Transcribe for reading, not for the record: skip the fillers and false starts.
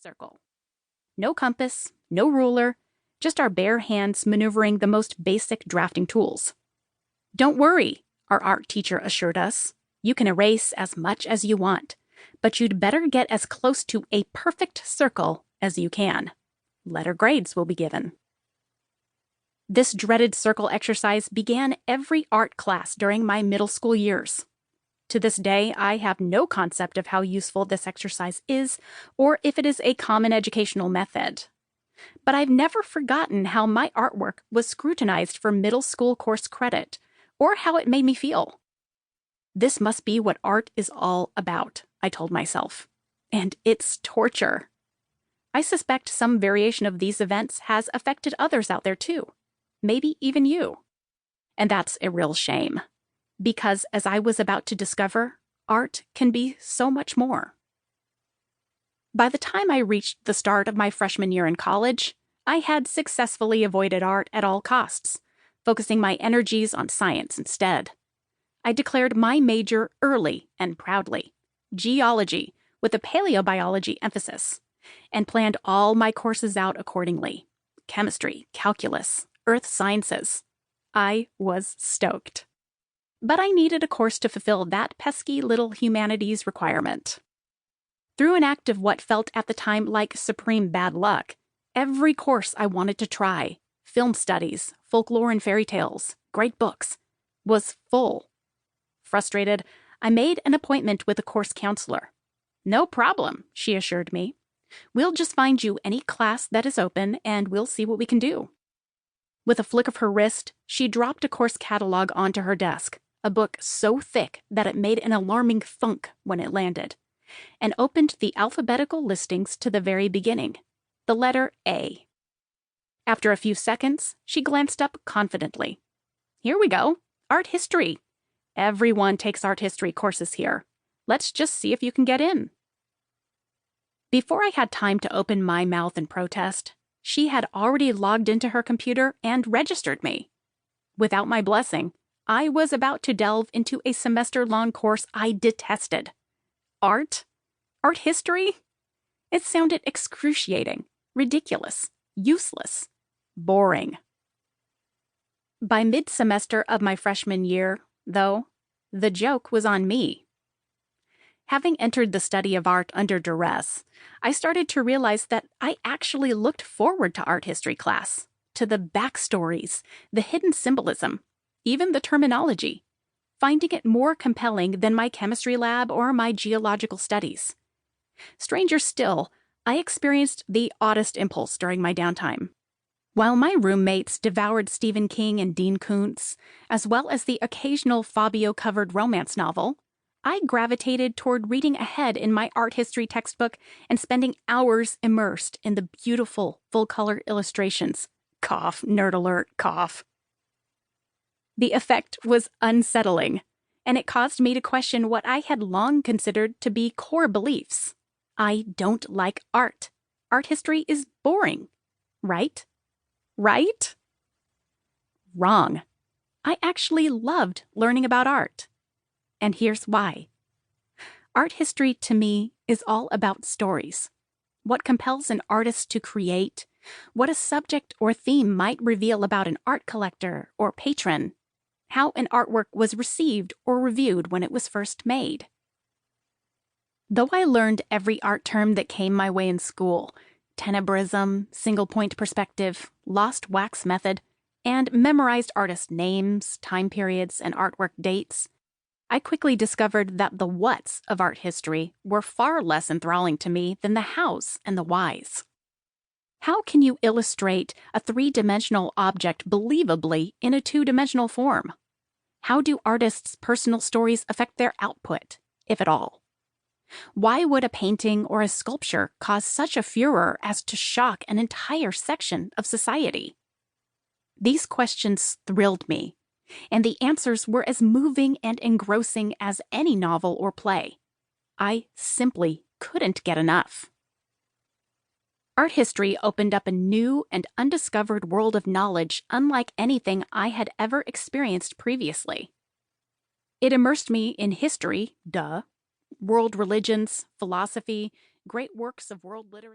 circle. No compass, no ruler, just our bare hands maneuvering the most basic drafting tools. Don't worry, our art teacher assured us. You can erase as much as you want, but you'd better get as close to a perfect circle as you can. Letter grades will be given. This dreaded circle exercise began every art class during my middle school years. To this day, I have no concept of how useful this exercise is or if it is a common educational method. But I've never forgotten how my artwork was scrutinized for middle school course credit, or how it made me feel. This must be what art is all about, I told myself. And it's torture. I suspect some variation of these events has affected others out there too. Maybe even you. And that's a real shame. Because as I was about to discover, art can be so much more. By the time I reached the start of my freshman year in college, I had successfully avoided art at all costs, focusing my energies on science instead. I declared my major early and proudly, geology with a paleobiology emphasis, and planned all my courses out accordingly: chemistry, calculus, earth sciences. I was stoked. But I needed a course to fulfill that pesky little humanities requirement. Through an act of what felt at the time like supreme bad luck, every course I wanted to try, film studies, folklore and fairy tales, great books, was full. Frustrated, I made an appointment with a course counselor. "No problem," she assured me. "We'll just find you any class that is open and we'll see what we can do." With a flick of her wrist, she dropped a course catalog onto her desk, a book so thick that it made an alarming thunk when it landed, and opened the alphabetical listings to the very beginning, the letter A. After a few seconds, she glanced up confidently. "Here we go. Art history. Everyone takes art history courses here. Let's just see if you can get in." Before I had time to open my mouth in protest, she had already logged into her computer and registered me. Without my blessing, I was about to delve into a semester-long course I detested. Art? Art history? It sounded excruciating, ridiculous, useless, boring. By mid-semester of my freshman year, though, the joke was on me. Having entered the study of art under duress, I started to realize that I actually looked forward to art history class, to the backstories, the hidden symbolism, even the terminology, finding it more compelling than my chemistry lab or my geological studies. Stranger still, I experienced the oddest impulse during my downtime. While my roommates devoured Stephen King and Dean Koontz, as well as the occasional Fabio-covered romance novel, I gravitated toward reading ahead in my art history textbook and spending hours immersed in the beautiful, full-color illustrations. Cough, nerd alert, cough. The effect was unsettling, and it caused me to question what I had long considered to be core beliefs. I don't like art. Art history is boring. Right? Right? Wrong. I actually loved learning about art. And here's why. Art history, to me, is all about stories. What compels an artist to create, what a subject or theme might reveal about an art collector or patron, how an artwork was received or reviewed when it was first made. Though I learned every art term that came my way in school, tenebrism, single-point perspective, lost wax method, and memorized artist names, time periods, and artwork dates, I quickly discovered that the whats of art history were far less enthralling to me than the hows and the whys. How can you illustrate a three-dimensional object believably in a two-dimensional form? How do artists' personal stories affect their output, if at all? Why would a painting or a sculpture cause such a furor as to shock an entire section of society? These questions thrilled me, and the answers were as moving and engrossing as any novel or play. I simply couldn't get enough. Art history opened up a new and undiscovered world of knowledge unlike anything I had ever experienced previously. It immersed me in history, world religions, philosophy, great works of world literature.